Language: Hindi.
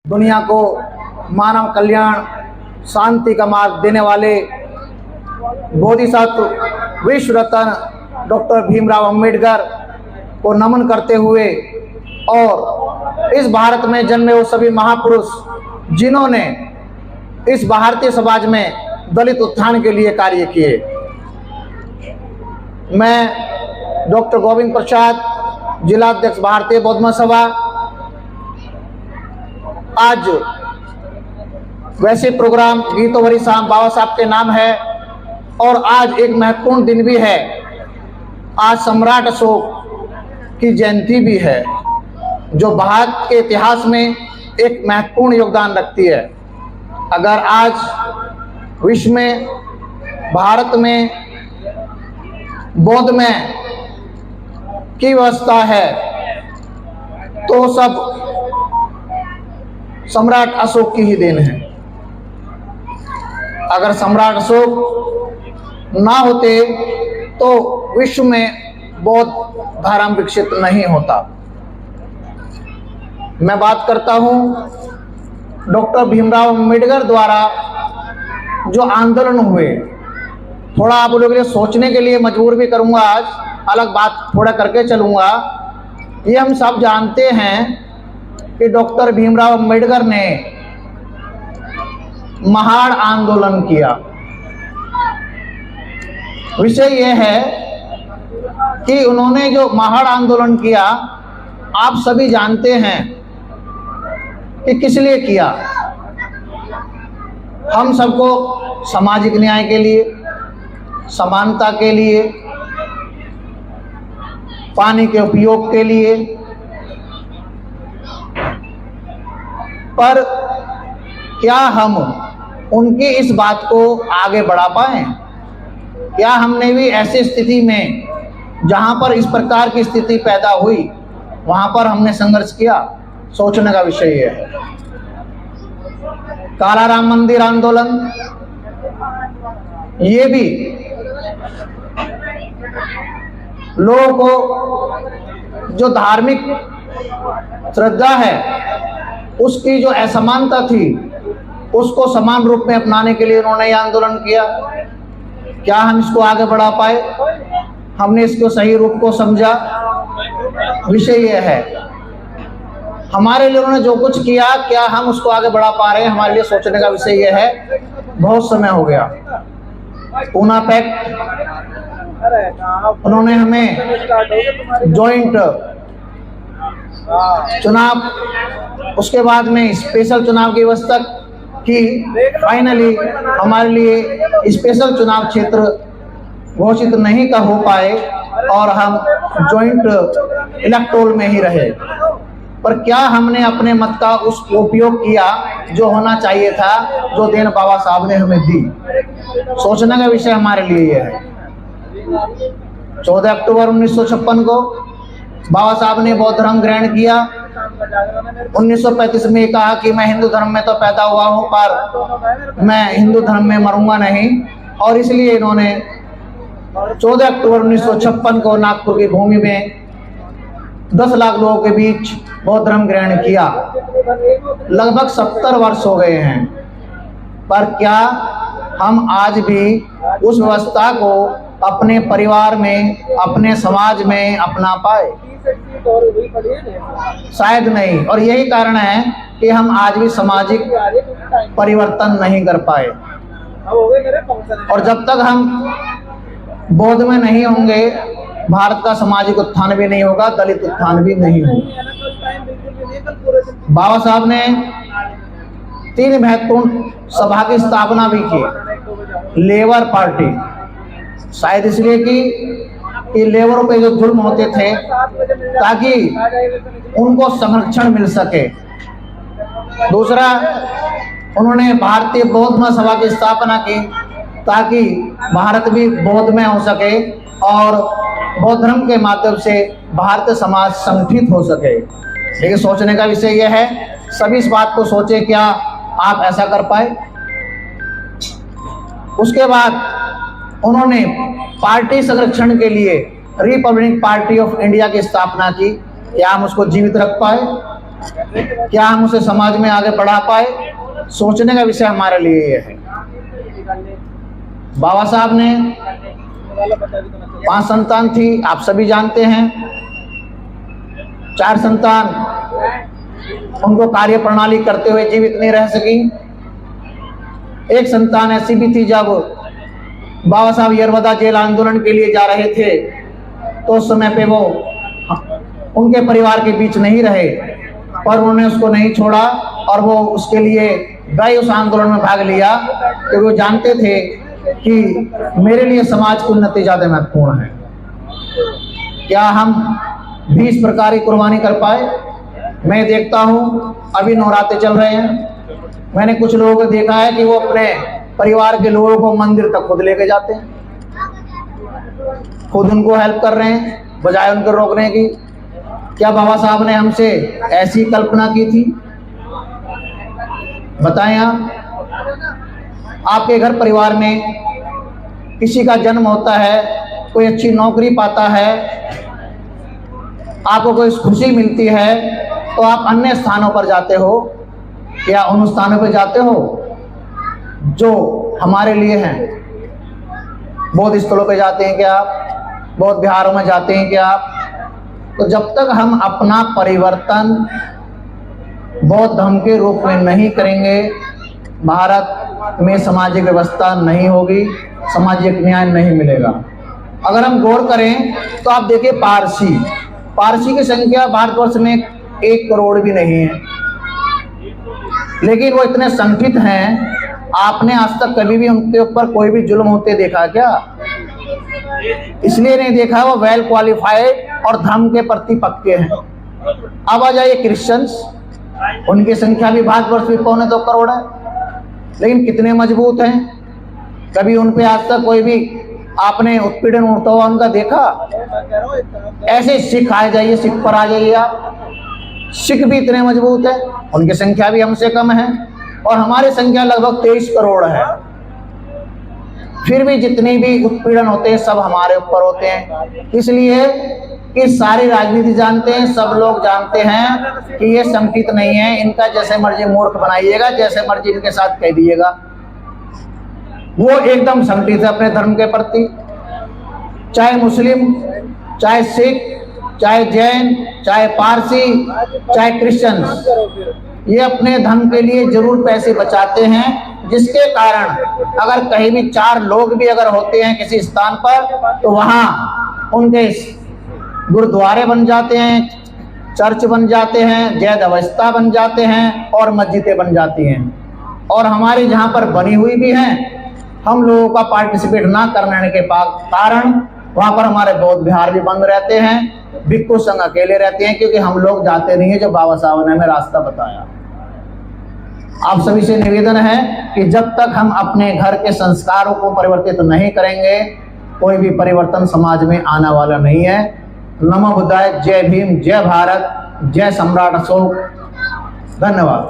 दुनिया को मानव कल्याण शांति का मार्ग देने वाले बोधिसत्व विश्व रत्न डॉक्टर भीमराव अंबेडकर को नमन करते हुए और इस भारत में जन्मे वो सभी महापुरुष जिन्होंने इस भारतीय समाज में दलित उत्थान के लिए कार्य किए। मैं डॉक्टर गोविंद प्रसाद, जिला अध्यक्ष भारतीय बौद्ध महासभा, आज वैसे प्रोग्राम गीतों भरी शाम बाबा साहब के नाम है और आज एक महत्वपूर्ण दिन भी है। आज सम्राट अशोक की जयंती भी है जो भारत के इतिहास में एक महत्वपूर्ण योगदान रखती है। अगर आज विश्व में, भारत में, बौद्ध में की व्यवस्था है तो सब सम्राट अशोक की ही देन है। अगर सम्राट अशोक ना होते तो विश्व में बौद्ध धर्म विकसित नहीं होता। मैं बात करता हूं डॉक्टर भीमराव अंबेडकर द्वारा जो आंदोलन हुए, थोड़ा आप लोगों के लिए सोचने के लिए मजबूर भी करूंगा। आज अलग बात थोड़ा करके चलूंगा। ये हम सब जानते हैं कि डॉक्टर भीमराव अंबेडकर ने महाड़ आंदोलन किया। विषय यह है कि उन्होंने जो महाड़ आंदोलन किया, आप सभी जानते हैं कि किस लिए किया। हम सबको सामाजिक न्याय के लिए, समानता के लिए, पानी के उपयोग के लिए, पर क्या हम उनकी इस बात को आगे बढ़ा पाए? क्या हमने भी ऐसी स्थिति में जहां पर इस प्रकार की स्थिति पैदा हुई वहां पर हमने संघर्ष किया? सोचने का विषय है। काला राम मंदिर आंदोलन, ये भी लोगों को जो धार्मिक श्रद्धा है उसकी जो असमानता थी उसको समान रूप में अपनाने के लिए उन्होंने यह आंदोलन किया। क्या हम इसको आगे बढ़ा पाए? हमने इसको सही रूप को समझा? विषय यह है हमारे लिए उन्होंने जो कुछ किया, क्या हम उसको आगे बढ़ा पा रहे हैं? हमारे लिए सोचने का विषय यह है। बहुत समय हो गया। पूना पैक्ट, उन्होंने हमें जॉइंट चुनाव, उसके बाद में स्पेशल चुनाव की व्यवस्था की। फाइनली हमारे लिए स्पेशल चुनाव क्षेत्र घोषित नहीं कर हो पाए और हम जॉइंट इलेक्टोरल में ही रहे। पर क्या हमने अपने मत का उस उपयोग किया जो होना चाहिए था, जो देन बाबा साहब ने हमें दी? सोचने का विषय हमारे लिए यह है। 14 अक्टूबर 1956 को बाबा साहब ने बौद्ध धर्म ग्रहण किया। 1935 में कहा कि मैं हिंदू धर्म में तो पैदा हुआ हूं पर मैं हिंदू धर्म में मरूंगा नहीं, और इसलिए इन्होंने 14 अक्टूबर 1956 को नागपुर की भूमि में 10 लाख लोगों के बीच बौद्ध धर्म ग्रहण किया। लगभग 70 वर्ष हो गए हैं, पर क्या हम आज भी उस व्यवस्था को अपने परिवार में, अपने समाज में अपना पाए? शायद नहीं। और यही कारण है कि हम आज भी सामाजिक परिवर्तन नहीं कर पाए। और जब तक हम बौद्ध में नहीं होंगे, भारत का सामाजिक उत्थान भी नहीं होगा, दलित उत्थान भी नहीं होगा। बाबा साहब ने 3 महत्वपूर्ण सभा की स्थापना भी की। लेबर पार्टी, शायद इसलिए कि लेबरों पे जो जुल्म होते थे ताकि उनको संरक्षण मिल सके। दूसरा, उन्होंने भारतीय बौद्ध महासभा की स्थापना की ताकि भारत भी बौद्ध में हो सके और बौद्ध धर्म के माध्यम से भारतीय समाज संगठित हो सके। लेकिन सोचने का विषय यह है, सभी इस बात को सोचे, क्या आप ऐसा कर पाए? उसके बाद उन्होंने पार्टी संरक्षण के लिए रिपब्लिक पार्टी ऑफ इंडिया की स्थापना की। क्या हम उसको जीवित रख पाए? क्या हम उसे समाज में आगे बढ़ा पाए, सोचने का विषय हमारे लिए ये है। बाबा साहब ने 5 संतान थी, आप सभी जानते हैं। 4 संतान उनको कार्य प्रणाली करते हुए जीवित नहीं रह सकी। एक संतान ऐसी भी थी, जब बाबा साहब यरवदा जेल आंदोलन के लिए जा रहे थे तो उस समय पे वो उनके परिवार के बीच नहीं रहे, पर उन्होंने उसको नहीं छोड़ा और वो उसके लिए गए, उस आंदोलन में भाग लिया, क्योंकि वो जानते थे कि मेरे लिए समाज की उन्नति ज्यादा महत्वपूर्ण है। क्या हम भी इस प्रकार की कुर्बानी कर पाए? मैं देखता हूँ अभी नवरात्रे चल रहे हैं, मैंने कुछ लोगों को देखा है कि वो अपने परिवार के लोगों को मंदिर तक खुद लेके जाते हैं, खुद उनको हेल्प कर रहे हैं बजाय उनको रोकने की। क्या बाबा साहब ने हमसे ऐसी कल्पना की थी? बताएं आप। आपके घर परिवार में किसी का जन्म होता है, कोई अच्छी नौकरी पाता है, आपको कोई खुशी मिलती है, तो आप अन्य स्थानों पर जाते हो या उन स्थानों पर जाते हो जो हमारे लिए हैं? बौद्ध स्थलों पे जाते हैं क्या आप? बौद्ध विहारों में जाते हैं क्या आप? तो जब तक हम अपना परिवर्तन बौद्ध धर्म के रूप में नहीं करेंगे, भारत में सामाजिक व्यवस्था नहीं होगी, सामाजिक न्याय नहीं मिलेगा। अगर हम गौर करें तो आप देखिए, पारसी की संख्या भारतवर्ष में 1 करोड़ भी नहीं है, लेकिन वो इतने संगठित हैं। आपने आज तक कभी भी उनके ऊपर कोई भी जुल्म होते देखा क्या? इसलिए नहीं देखा, वो वेल क्वालिफाइड और धर्म के प्रति पक्के हैं। अब आ जाइए क्रिश्चियंस, उनकी संख्या भी भारतवर्ष में 1.25 करोड़ है, लेकिन कितने मजबूत हैं। कभी उन पे आज तक कोई भी आपने उत्पीड़न होता हुआ उनका देखा? ऐसे सिख आ जाइए, सिख पर आ जाइए आप, सिख भी इतने मजबूत है, उनकी संख्या भी हमसे कम है और हमारी संख्या लगभग 23 करोड़ है। फिर भी जितनी भी उत्पीड़न होते हैं सब हमारे ऊपर होते हैं, इसलिए कि सारी राजनीति जानते हैं, सब लोग जानते हैं कि ये संगठित नहीं है। इनका जैसे मर्जी मूर्ख बनाइएगा, जैसे मर्जी इनके साथ कह दीजिएगा, वो एकदम संगठित है अपने धर्म के प्रति। चाहे मुस्लिम, चाहे सिख, चाहे जैन, चाहे पारसी, चाहे क्रिश्चियन, ये अपने धर्म के लिए जरूर पैसे बचाते हैं, जिसके कारण अगर कहीं भी 4 लोग भी अगर होते हैं किसी स्थान पर, तो वहां उनके गुरुद्वारे बन जाते हैं, चर्च बन जाते हैं, जैद अवस्था बन जाते हैं और मस्जिदें बन जाती हैं। और हमारी जहां पर बनी हुई भी हैं, हम लोगों का पार्टिसिपेट ना करने के कारण वहां पर हमारे बौद्ध विहार भी बंद रहते हैं, भिक्षु संघ अकेले रहते हैं, क्योंकि हम लोग जाते नहीं है जो बाबा साहब ने हमें रास्ता बताया। आप सभी से निवेदन है कि जब तक हम अपने घर के संस्कारों को परिवर्तित नहीं करेंगे, कोई भी परिवर्तन समाज में आने वाला नहीं है। नमो बुद्धाय। जय भीम, जय भारत, जय सम्राट अशोक। धन्यवाद।